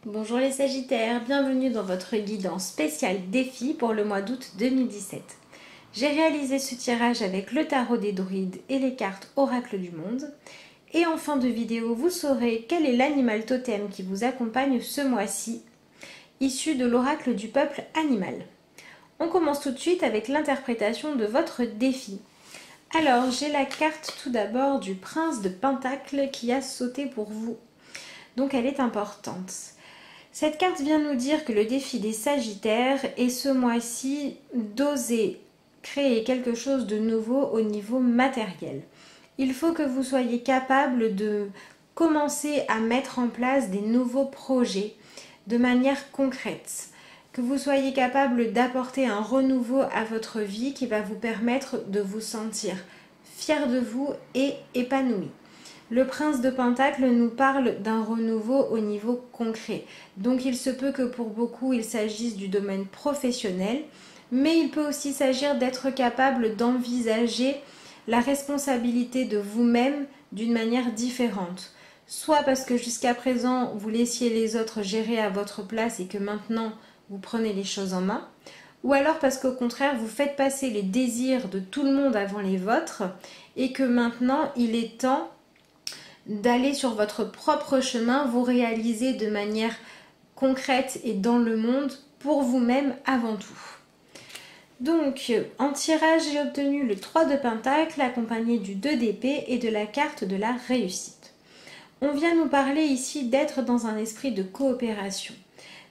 Bonjour les Sagittaires, bienvenue dans votre guidance spéciale défi pour le mois d'août 2017. J'ai réalisé ce tirage avec le tarot des druides et les cartes Oracle du monde. Et en fin de vidéo, vous saurez quel est l'animal totem qui vous accompagne ce mois-ci, issu de l'oracle du peuple animal. On commence tout de suite avec l'interprétation de votre défi. Alors, j'ai la carte tout d'abord du prince de Pentacle qui a sauté pour vous. Donc elle est importante. Cette carte vient nous dire que le défi des Sagittaires est ce mois-ci d'oser créer quelque chose de nouveau au niveau matériel. Il faut que vous soyez capable de commencer à mettre en place des nouveaux projets de manière concrète. Que vous soyez capable d'apporter un renouveau à votre vie qui va vous permettre de vous sentir fier de vous et épanoui. Le prince de Pentacle nous parle d'un renouveau au niveau concret. Donc il se peut que pour beaucoup il s'agisse du domaine professionnel, mais il peut aussi s'agir d'être capable d'envisager la responsabilité de vous-même d'une manière différente. Soit parce que jusqu'à présent vous laissiez les autres gérer à votre place et que maintenant vous prenez les choses en main, ou alors parce qu'au contraire vous faites passer les désirs de tout le monde avant les vôtres et que maintenant il est temps d'aller sur votre propre chemin, vous réaliser de manière concrète et dans le monde pour vous-même avant tout. Donc, en tirage, j'ai obtenu le 3 de Pentacle accompagné du 2 d'épée et de la carte de la réussite. On vient nous parler ici d'être dans un esprit de coopération.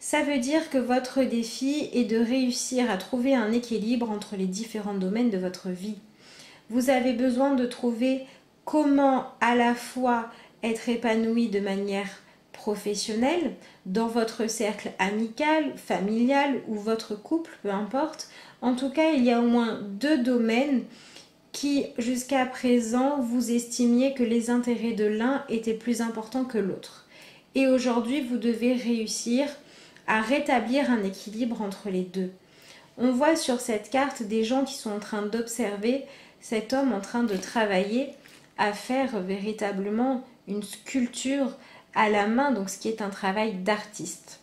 Ça veut dire que votre défi est de réussir à trouver un équilibre entre les différents domaines de votre vie. Vous avez besoin de trouver comment à la fois être épanoui de manière professionnelle, dans votre cercle amical, familial ou votre couple, peu importe. En tout cas, il y a au moins deux domaines qui, jusqu'à présent, vous estimiez que les intérêts de l'un étaient plus importants que l'autre. Et aujourd'hui, vous devez réussir à rétablir un équilibre entre les deux. On voit sur cette carte des gens qui sont en train d'observer cet homme en train de travailler à faire véritablement une sculpture à la main, donc ce qui est un travail d'artiste.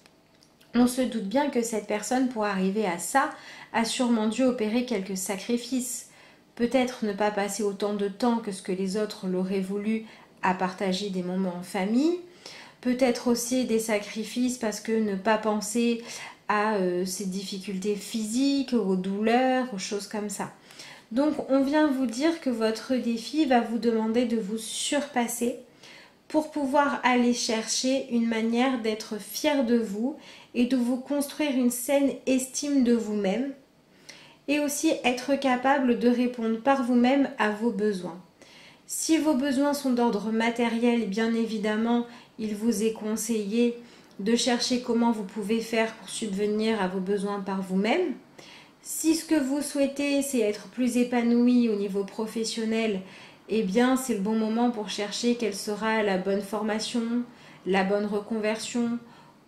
On se doute bien que cette personne, pour arriver à ça, a sûrement dû opérer quelques sacrifices. Peut-être ne pas passer autant de temps que ce que les autres l'auraient voulu à partager des moments en famille. Peut-être aussi des sacrifices parce que ne pas penser à ses difficultés physiques, aux douleurs, aux choses comme ça. Donc on vient vous dire que votre défi va vous demander de vous surpasser pour pouvoir aller chercher une manière d'être fier de vous et de vous construire une saine estime de vous-même et aussi être capable de répondre par vous-même à vos besoins. Si vos besoins sont d'ordre matériel, bien évidemment, il vous est conseillé de chercher comment vous pouvez faire pour subvenir à vos besoins par vous-même. Si ce que vous souhaitez, c'est être plus épanoui au niveau professionnel, eh bien, c'est le bon moment pour chercher quelle sera la bonne formation, la bonne reconversion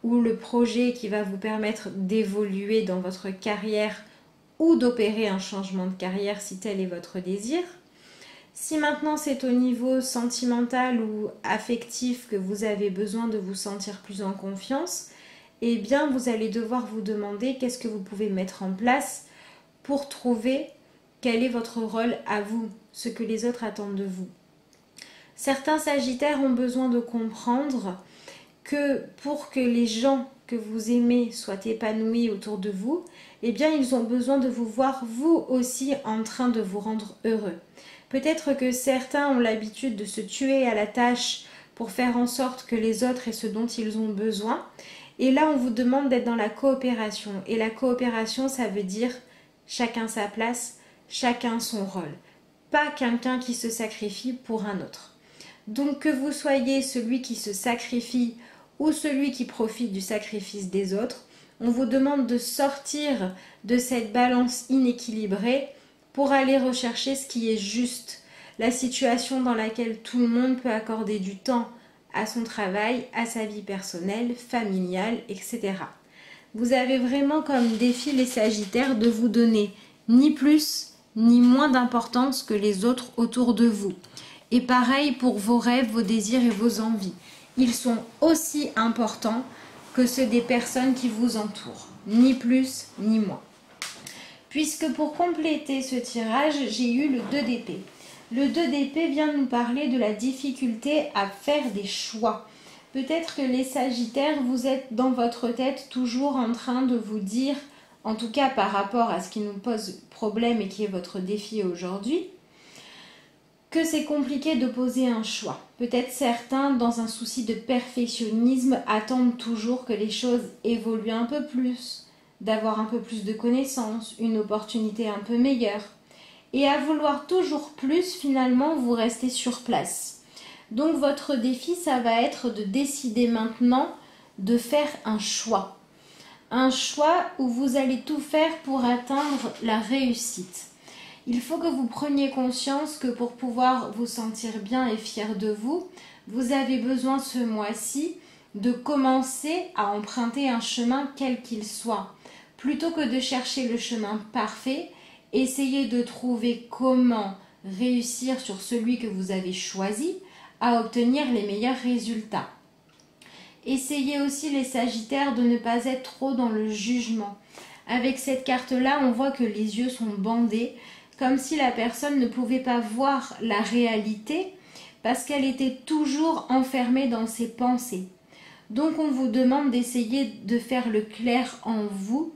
ou le projet qui va vous permettre d'évoluer dans votre carrière ou d'opérer un changement de carrière si tel est votre désir. Si maintenant c'est au niveau sentimental ou affectif que vous avez besoin de vous sentir plus en confiance, eh bien vous allez devoir vous demander qu'est-ce que vous pouvez mettre en place pour trouver quel est votre rôle à vous, ce que les autres attendent de vous. Certains Sagittaires ont besoin de comprendre que pour que les gens que vous aimez soient épanouis autour de vous, eh bien ils ont besoin de vous voir vous aussi en train de vous rendre heureux. Peut-être que certains ont l'habitude de se tuer à la tâche pour faire en sorte que les autres aient ce dont ils ont besoin. Et là, on vous demande d'être dans la coopération. Et la coopération, ça veut dire chacun sa place, chacun son rôle. Pas quelqu'un qui se sacrifie pour un autre. Donc que vous soyez celui qui se sacrifie ou celui qui profite du sacrifice des autres, on vous demande de sortir de cette balance inéquilibrée pour aller rechercher ce qui est juste, la situation dans laquelle tout le monde peut accorder du temps à son travail, à sa vie personnelle, familiale, etc. Vous avez vraiment comme défi les Sagittaires de vous donner ni plus ni moins d'importance que les autres autour de vous. Et pareil pour vos rêves, vos désirs et vos envies. Ils sont aussi importants que ceux des personnes qui vous entourent, ni plus ni moins. Puisque pour compléter ce tirage, j'ai eu le 2 d'épée. Le 2 d'épée vient nous parler de la difficulté à faire des choix. Peut-être que les Sagittaires, vous êtes dans votre tête toujours en train de vous dire, en tout cas par rapport à ce qui nous pose problème et qui est votre défi aujourd'hui, que c'est compliqué de poser un choix. Peut-être certains, dans un souci de perfectionnisme, attendent toujours que les choses évoluent un peu plus, d'avoir un peu plus de connaissances, une opportunité un peu meilleure. Et à vouloir toujours plus, finalement, vous restez sur place. Donc votre défi, ça va être de décider maintenant de faire un choix. Un choix où vous allez tout faire pour atteindre la réussite. Il faut que vous preniez conscience que pour pouvoir vous sentir bien et fier de vous, vous avez besoin ce mois-ci de commencer à emprunter un chemin quel qu'il soit. Plutôt que de chercher le chemin parfait, essayez de trouver comment réussir sur celui que vous avez choisi à obtenir les meilleurs résultats. Essayez aussi les Sagittaires de ne pas être trop dans le jugement. Avec cette carte-là, on voit que les yeux sont bandés, comme si la personne ne pouvait pas voir la réalité parce qu'elle était toujours enfermée dans ses pensées. Donc on vous demande d'essayer de faire le clair en vous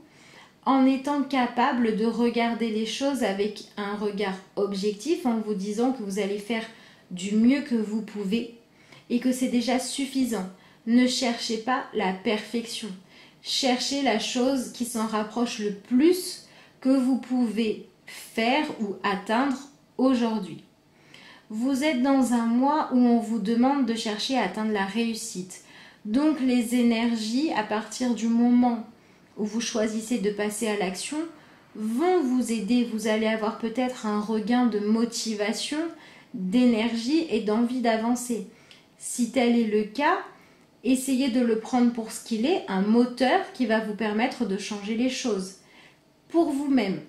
en étant capable de regarder les choses avec un regard objectif, en vous disant que vous allez faire du mieux que vous pouvez et que c'est déjà suffisant. Ne cherchez pas la perfection. Cherchez la chose qui s'en rapproche le plus que vous pouvez faire ou atteindre aujourd'hui. Vous êtes dans un mois où on vous demande de chercher à atteindre la réussite. Donc les énergies, à partir du moment où vous choisissez de passer à l'action, vont vous aider. Vous allez avoir peut-être un regain de motivation, d'énergie et d'envie d'avancer. Si tel est le cas, essayez de le prendre pour ce qu'il est, un moteur qui va vous permettre de changer les choses. Pour vous-même,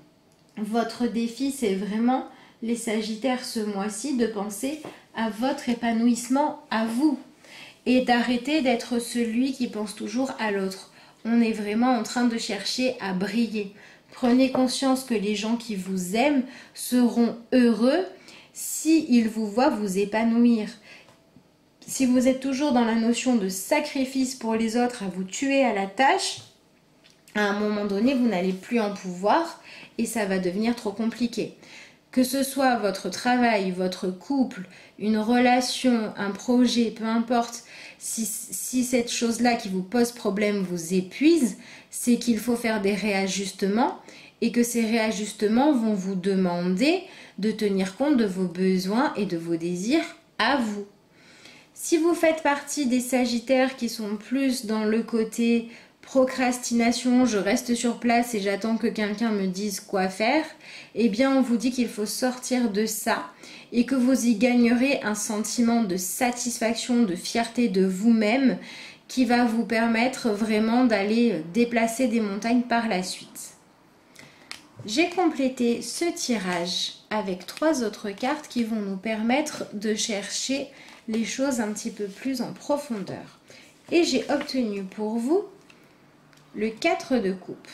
votre défi, c'est vraiment, les Sagittaires ce mois-ci, de penser à votre épanouissement à vous et d'arrêter d'être celui qui pense toujours à l'autre. On est vraiment en train de chercher à briller. Prenez conscience que les gens qui vous aiment seront heureux s'ils vous voient vous épanouir. Si vous êtes toujours dans la notion de sacrifice pour les autres, à vous tuer à la tâche, à un moment donné, vous n'allez plus en pouvoir et ça va devenir trop compliqué. Que ce soit votre travail, votre couple, une relation, un projet, peu importe, si cette chose-là qui vous pose problème vous épuise, c'est qu'il faut faire des réajustements et que ces réajustements vont vous demander de tenir compte de vos besoins et de vos désirs à vous. Si vous faites partie des Sagittaires qui sont plus dans le côté procrastination, je reste sur place et j'attends que quelqu'un me dise quoi faire, eh bien on vous dit qu'il faut sortir de ça et que vous y gagnerez un sentiment de satisfaction, de fierté de vous-même qui va vous permettre vraiment d'aller déplacer des montagnes par la suite. J'ai complété ce tirage avec 3 autres cartes qui vont nous permettre de chercher les choses un petit peu plus en profondeur. Et j'ai obtenu pour vous le 4 de coupe,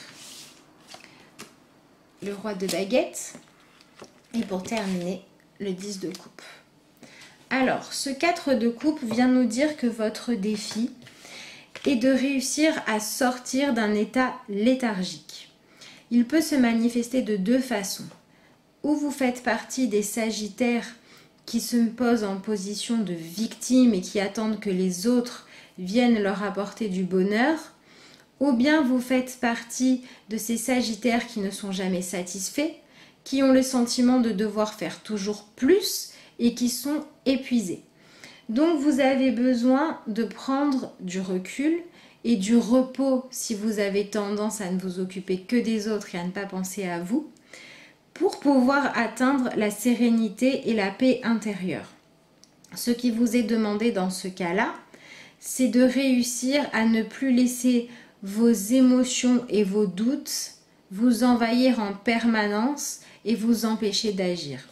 le roi de baguette et pour terminer, le 10 de coupe. Alors, ce 4 de coupe vient nous dire que votre défi est de réussir à sortir d'un état léthargique. Il peut se manifester de 2 façons. Ou vous faites partie des Sagittaires qui se posent en position de victime et qui attendent que les autres viennent leur apporter du bonheur, ou bien vous faites partie de ces Sagittaires qui ne sont jamais satisfaits, qui ont le sentiment de devoir faire toujours plus et qui sont épuisés. Donc vous avez besoin de prendre du recul et du repos si vous avez tendance à ne vous occuper que des autres et à ne pas penser à vous, pour pouvoir atteindre la sérénité et la paix intérieure. Ce qui vous est demandé dans ce cas-là, c'est de réussir à ne plus laisser vos émotions et vos doutes vous envahir en permanence et vous empêcher d'agir.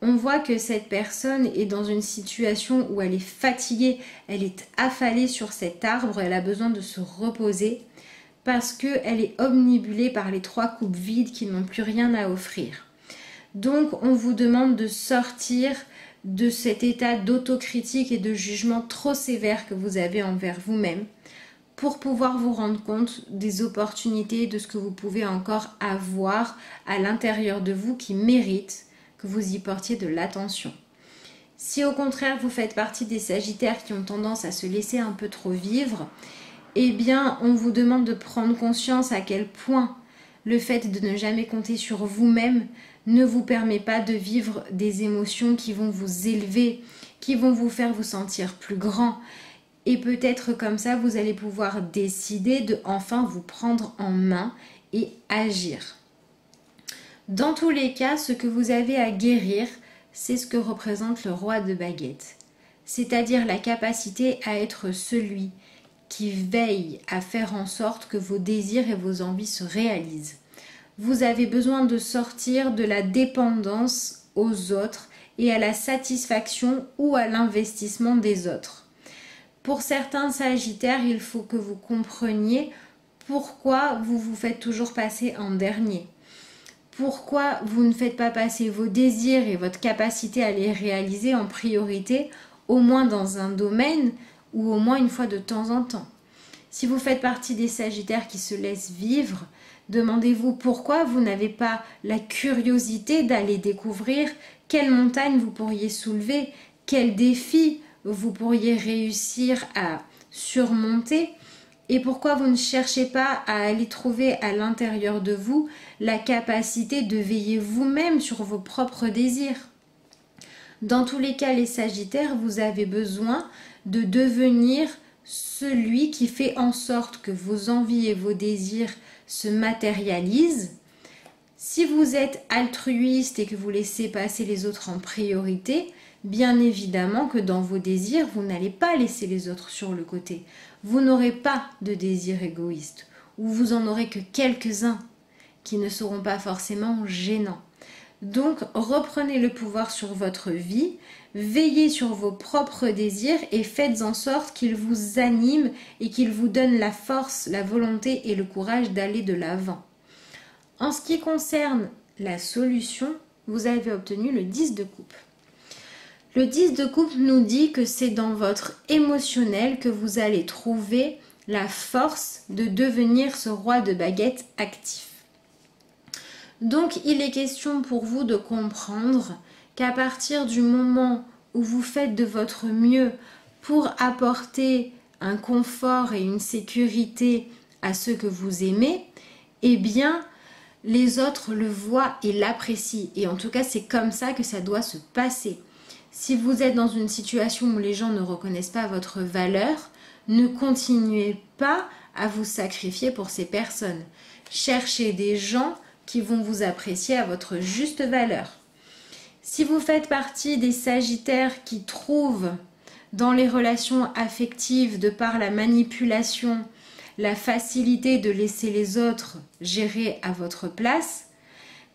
on voit que cette personne est dans une situation où elle est fatiguée, elle est affalée sur cet arbre, elle a besoin de se reposer parce qu'elle est omnibulée par les 3 coupes vides qui n'ont plus rien à offrir. Donc on vous demande de sortir de cet état d'autocritique et de jugement trop sévère que vous avez envers vous-même pour pouvoir vous rendre compte des opportunités, de ce que vous pouvez encore avoir à l'intérieur de vous qui mérite que vous y portiez de l'attention. Si au contraire vous faites partie des Sagittaires qui ont tendance à se laisser un peu trop vivre, eh bien on vous demande de prendre conscience à quel point le fait de ne jamais compter sur vous-même ne vous permet pas de vivre des émotions qui vont vous élever, qui vont vous faire vous sentir plus grand. Et peut-être comme ça, vous allez pouvoir décider de enfin vous prendre en main et agir. Dans tous les cas, ce que vous avez à guérir, c'est ce que représente le roi de baguettes. C'est-à-dire la capacité à être celui qui veille à faire en sorte que vos désirs et vos envies se réalisent. Vous avez besoin de sortir de la dépendance aux autres et à la satisfaction ou à l'investissement des autres. Pour certains Sagittaires, il faut que vous compreniez pourquoi vous vous faites toujours passer en dernier. Pourquoi vous ne faites pas passer vos désirs et votre capacité à les réaliser en priorité, au moins dans un domaine ou au moins une fois de temps en temps. Si vous faites partie des Sagittaires qui se laissent vivre, demandez-vous pourquoi vous n'avez pas la curiosité d'aller découvrir quelle montagne vous pourriez soulever, quel défi vous pourriez réussir à surmonter et pourquoi vous ne cherchez pas à aller trouver à l'intérieur de vous la capacité de veiller vous-même sur vos propres désirs. Dans tous les cas, les Sagittaires, vous avez besoin de devenir celui qui fait en sorte que vos envies et vos désirs se matérialisent. Si vous êtes altruiste et que vous laissez passer les autres en priorité, bien évidemment que dans vos désirs, vous n'allez pas laisser les autres sur le côté. Vous n'aurez pas de désirs égoïstes, ou vous en aurez que quelques-uns qui ne seront pas forcément gênants. Donc, reprenez le pouvoir sur votre vie, veillez sur vos propres désirs et faites en sorte qu'ils vous animent et qu'ils vous donnent la force, la volonté et le courage d'aller de l'avant. En ce qui concerne la solution, vous avez obtenu le 10 de coupe. Le 10 de coupe nous dit que c'est dans votre émotionnel que vous allez trouver la force de devenir ce roi de baguettes actif. Donc, il est question pour vous de comprendre qu'à partir du moment où vous faites de votre mieux pour apporter un confort et une sécurité à ceux que vous aimez, eh bien, les autres le voient et l'apprécient. Et en tout cas, c'est comme ça que ça doit se passer. Si vous êtes dans une situation où les gens ne reconnaissent pas votre valeur, ne continuez pas à vous sacrifier pour ces personnes. Cherchez des gens qui vont vous apprécier à votre juste valeur. Si vous faites partie des Sagittaires qui trouvent dans les relations affectives, de par la manipulation, la facilité de laisser les autres gérer à votre place,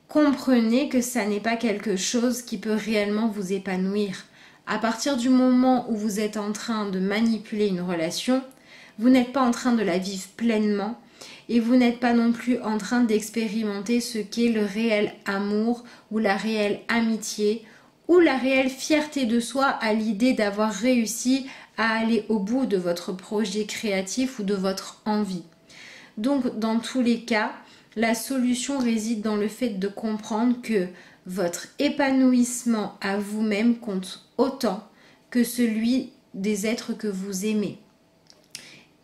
comprenez que ça n'est pas quelque chose qui peut réellement vous épanouir. À partir du moment où vous êtes en train de manipuler une relation, vous n'êtes pas en train de la vivre pleinement et vous n'êtes pas non plus en train d'expérimenter ce qu'est le réel amour ou la réelle amitié ou la réelle fierté de soi à l'idée d'avoir réussi à aller au bout de votre projet créatif ou de votre envie. Donc, dans tous les cas, la solution réside dans le fait de comprendre que votre épanouissement à vous-même compte autant que celui des êtres que vous aimez.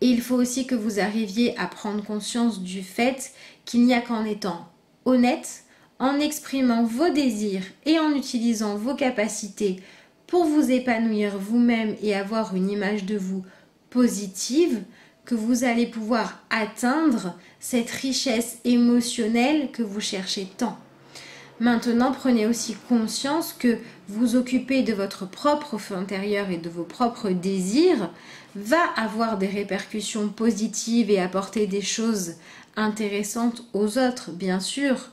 Et il faut aussi que vous arriviez à prendre conscience du fait qu'il n'y a qu'en étant honnête, en exprimant vos désirs et en utilisant vos capacités pour vous épanouir vous-même et avoir une image de vous positive, que vous allez pouvoir atteindre cette richesse émotionnelle que vous cherchez tant. Maintenant, prenez aussi conscience que vous occuper de votre propre feu intérieur et de vos propres désirs va avoir des répercussions positives et apporter des choses intéressantes aux autres, bien sûr.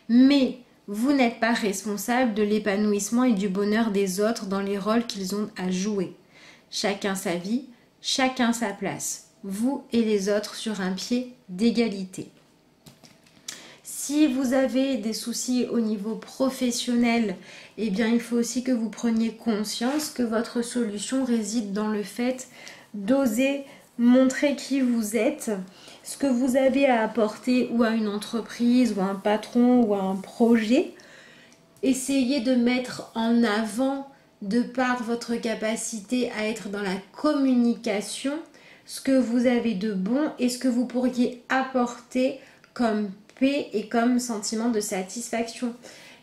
Mais Vous n'êtes pas responsable de l'épanouissement et du bonheur des autres dans les rôles qu'ils ont à jouer. Chacun sa vie, chacun sa place. Vous et les autres sur un pied d'égalité. Si vous avez des soucis au niveau professionnel, eh bien il faut aussi que vous preniez conscience que votre solution réside dans le fait d'oser montrer qui vous êtes, ce que vous avez à apporter ou à une entreprise ou à un patron ou à un projet. Essayez de mettre en avant, de par votre capacité à être dans la communication, ce que vous avez de bon et ce que vous pourriez apporter comme paix et comme sentiment de satisfaction.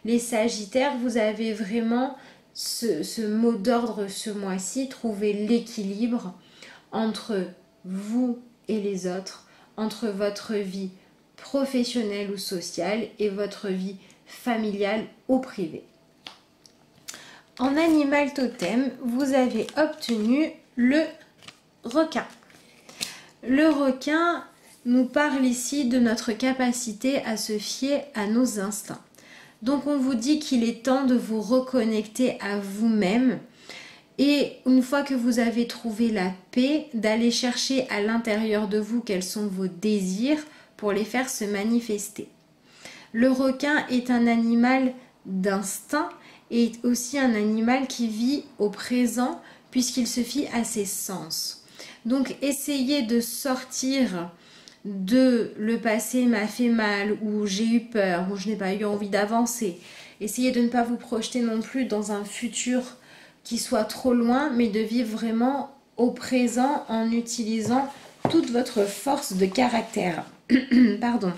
Les Sagittaires, vous avez vraiment ce mot d'ordre ce mois-ci, trouver l'équilibre entre vous et les autres, entre votre vie professionnelle ou sociale et votre vie familiale ou privée. En animal totem, vous avez obtenu le requin. Le requin nous parle ici de notre capacité à se fier à nos instincts. Donc on vous dit qu'il est temps de vous reconnecter à vous-même et une fois que vous avez trouvé la paix, d'aller chercher à l'intérieur de vous quels sont vos désirs pour les faire se manifester. Le requin est un animal d'instinct et aussi un animal qui vit au présent puisqu'il se fie à ses sens. Donc essayez de sortir de le passé m'a fait mal ou j'ai eu peur ou je n'ai pas eu envie d'avancer. Essayez de ne pas vous projeter non plus dans un futur qui soit trop loin, mais de vivre vraiment au présent en utilisant toute votre force de caractère. Pardon.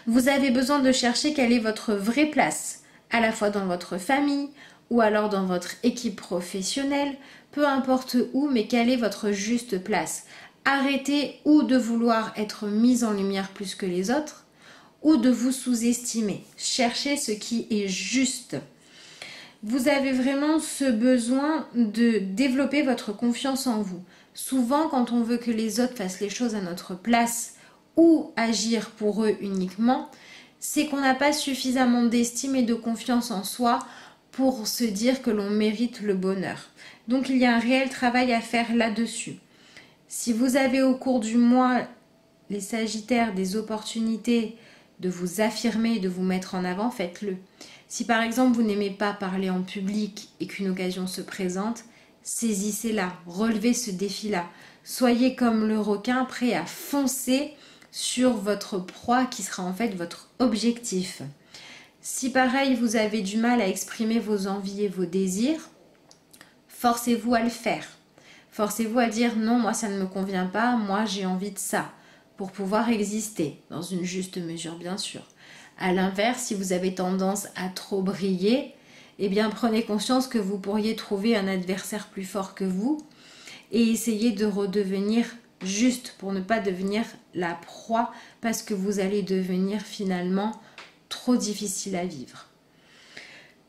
Vous avez besoin de chercher quelle est votre vraie place, à la fois dans votre famille ou alors dans votre équipe professionnelle, peu importe où, mais quelle est votre juste place. Arrêtez ou de vouloir être mis en lumière plus que les autres, ou de vous sous-estimer. Cherchez ce qui est juste. Vous avez vraiment ce besoin de développer votre confiance en vous. Souvent, quand on veut que les autres fassent les choses à notre place ou agir pour eux uniquement, c'est qu'on n'a pas suffisamment d'estime et de confiance en soi pour se dire que l'on mérite le bonheur. Donc, il y a un réel travail à faire là-dessus. Si vous avez au cours du mois, les Sagittaires, des opportunités de vous affirmer et de vous mettre en avant, faites-le. Si par exemple vous n'aimez pas parler en public et qu'une occasion se présente, saisissez-la, relevez ce défi-là. Soyez comme le requin, prêt à foncer sur votre proie qui sera en fait votre objectif. Si pareil vous avez du mal à exprimer vos envies et vos désirs, forcez-vous à le faire. Forcez-vous à dire non, moi ça ne me convient pas, moi j'ai envie de ça, pour pouvoir exister, dans une juste mesure bien sûr. À l'inverse, si vous avez tendance à trop briller, eh bien prenez conscience que vous pourriez trouver un adversaire plus fort que vous et essayez de redevenir juste pour ne pas devenir la proie parce que vous allez devenir finalement trop difficile à vivre.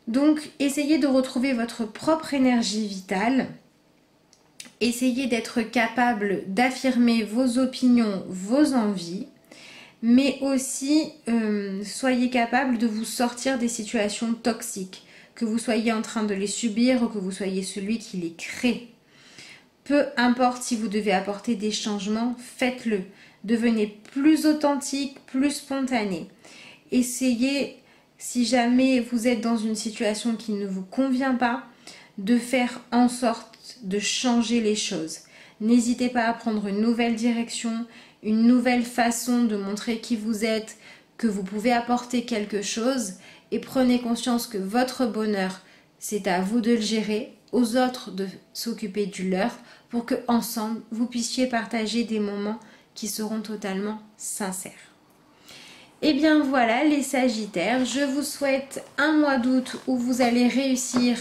Donc essayez de retrouver votre propre énergie vitale. Essayez d'être capable d'affirmer vos opinions, vos envies, mais aussi soyez capable de vous sortir des situations toxiques, que vous soyez en train de les subir ou que vous soyez celui qui les crée. Peu importe si vous devez apporter des changements, faites-le. Devenez plus authentique, plus spontané. Essayez, si jamais vous êtes dans une situation qui ne vous convient pas, de faire en sorte de changer les choses. N'hésitez pas à prendre une nouvelle direction, une nouvelle façon de montrer qui vous êtes, que vous pouvez apporter quelque chose et prenez conscience que votre bonheur, c'est à vous de le gérer, aux autres de s'occuper du leur pour que ensemble vous puissiez partager des moments qui seront totalement sincères. Et bien voilà les Sagittaires, je vous souhaite un mois d'août où vous allez réussir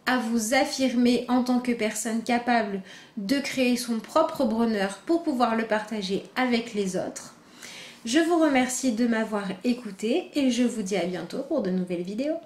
à vous affirmer en tant que personne capable de créer son propre bonheur pour pouvoir le partager avec les autres. Je vous remercie de m'avoir écouté et je vous dis à bientôt pour de nouvelles vidéos.